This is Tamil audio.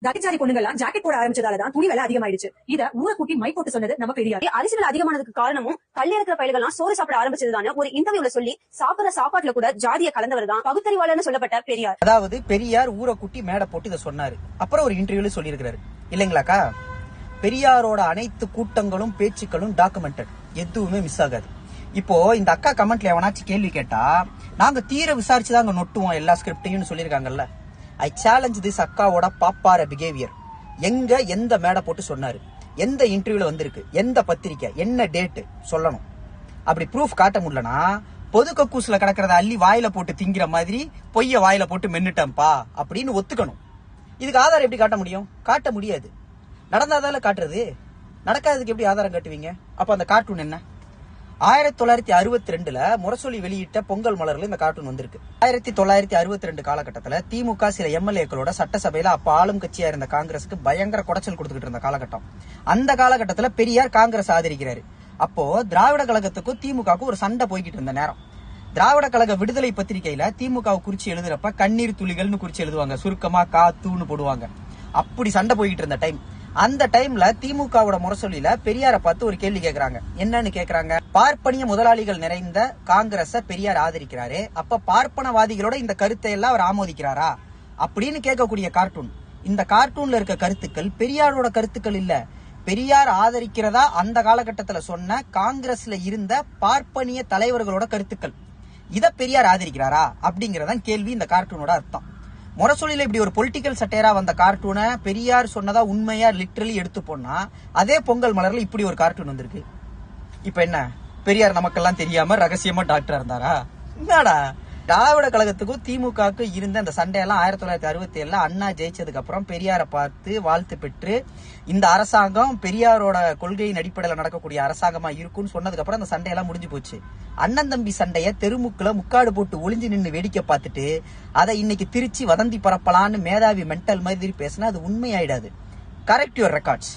கட்டிச்சாரி பொண்ணுங்கலாம் ஜாக்கெட் போட ஆரம்பிச்சதாலதான் துணி விலை அதிகமாயிடுச்சு. இத ஊரை கூட்டி மை போட்டு சொன்னது நம்ம பெரியார். அரிசி விலை அதிகமானதுக்கு காரணமும் கல்ல இருக்கிற பயிர்கள்லாம் சோறு சாப்பிட ஆரம்பிச்சதுதான ஒரு இன்டர்வியூல சொல்லி சாப்பிடுற சாப்பாட்டுல கூட ஜாதியை கலந்தவர் தான் பகுத்தறிவாளர்னு சொல்லப்பட்ட பெரியார். அதாவது பெரியார் ஊரை கூட்டி மேடை போட்டு இதை சொன்னாரு. அப்புறம் ஒரு இன்டர்வியூல சொல்லியிருக்காரு இல்லைங்களாக்கா. பெரியாரோட அனைத்து கூட்டங்களும் பேச்சுக்களும் டாக்குமெண்டட், எதுவுமே மிஸ் ஆகாது. இப்போ இந்த அக்கா கமெண்ட்ல எவனாச்சும் கேள்வி கேட்டா நாங்க தீர விசாரிச்சுதாங்க நொட்டுவோம் எல்லா ஸ்கிரிப்டையும் சொல்லியிருக்காங்கல்ல. ஐ சேலஞ்ச் திஸ் அக்காவோட பாப்பார பிஹேவியர். எங்க எந்த மேடை போட்டு சொன்னாரு, எந்த இன்டர்வியூல வந்திருக்கு, எந்த பத்திரிக்கை, என்ன டேட் சொல்லணும். அப்படி ப்ரூஃப் காட்ட முடியலனா பொது கக்கூசுல கிடக்கிறத அள்ளி வாயில போட்டு திங்கிற மாதிரி பொய்ய வாயில போட்டு மென்னுட்டம்பா அப்படின்னு ஒத்துக்கணும். இதுக்கு ஆதாரம் எப்படி காட்ட முடியும்? காட்ட முடியாது. நடந்தாதால காட்டுறது, நடக்காததுக்கு எப்படி ஆதாரம் காட்டுவீங்க? அப்ப அந்த கார்ட்டூன் என்ன? 1962ல முரசொலி வெளியிட்ட பொங்கல் மலர்ல இந்த கார்ட்டூன் வந்திருக்கு. 1962 காலகட்டத்துல திமுக சில எம்எல்ஏக்களோட சட்டசபையில அப்ப ஆளும் கட்சியா இருந்த காங்கிரஸுக்கு பயங்கர குடைச்சல் கொடுத்துக்கிட்டு இருந்த காலகட்டம். அந்த காலகட்டத்துல பெரியார் காங்கிரஸ் ஆதரிக்கிறாரு. அப்போ திராவிட கழகத்துக்கும் திமுகவுக்கும் ஒரு சண்டை போய்கிட்டு இருந்த நேரம். திராவிட கழக விடுதலை பத்திரிகையில திமுக குறிச்சு எழுதுறப்ப கண்ணீர் துளிகள்னு குறிச்சு எழுதுவாங்க, சுருக்கமா காத்துன்னு போடுவாங்க. அப்படி சண்டை போய்கிட்டு இருந்த டைம். அந்த டைம்ல திமுகவோட முரசொலியில பெரியார பார்த்து ஒரு கேள்வி கேக்குறாங்க. என்னன்னு கேக்குறாங்க, பார்ப்பனிய முதலாளிகள் நிறைந்த காங்கிரஸ பெரியார் ஆதரிக்கிறாரு, அப்ப பார்ப்பனவாதிகளோட இந்த கருத்தை எல்லாம் அவர் ஆமோதிக்கிறாரா அப்படின்னு கேட்கக்கூடிய கார்ட்டூன். இந்த கார்ட்டூன்ல இருக்க கருத்துக்கள் பெரியாரோட கருத்துக்கள் இல்ல, பெரியார் ஆதரிக்கிறதா அந்த காலகட்டத்துல சொன்ன காங்கிரஸ்ல இருந்த பார்ப்பனிய தலைவர்களோட கருத்துக்கள். இத பெரியார் ஆதரிக்கிறாரா அப்படிங்கறதான் கேள்வி. இந்த கார்ட்டூனோட அர்த்தம். முரசொலியில இப்படி ஒரு பொலிட்டிக்கல் சட்டையரா வந்த கார்ட்டூனை பெரியார் சொன்னதா உண்மையா லிட்டரலி எடுத்து போனா அதே பொங்கல் மலர்ல இப்படி ஒரு கார்ட்டூன் வந்திருக்கு. இப்ப என்ன, பெரியார் நமக்கெல்லாம் தெரியாம ரகசியமா டாக்டரா இருந்தாரா? என்னடா, திராவிட கழகத்துக்கும் திமுகவுக்கும் இருந்த அந்த சண்டையெல்லாம் 1967ல அண்ணா ஜெயிச்சதுக்கு அப்புறம் பெரியாரை பார்த்து வாழ்த்து பெற்று இந்த அரசாங்கம் பெரியாரோட கொள்கையின் அடிப்படையில் நடக்கக்கூடிய அரசாங்கமா இருக்கும்னு சொன்னதுக்கு அப்புறம் அந்த சண்டையெல்லாம் முடிஞ்சு போச்சு. அண்ணன் தம்பி சண்டைய தெருமுக்குல முக்காடு போட்டு ஒளிஞ்சு நின்று வேடிக்கை பார்த்துட்டு அதை இன்னைக்கு திருச்சி வதந்தி பரப்பலான்னு மேதாவி மென்டல் மாதிரி பேசினா அது உண்மையாயிடாது. Correct your records.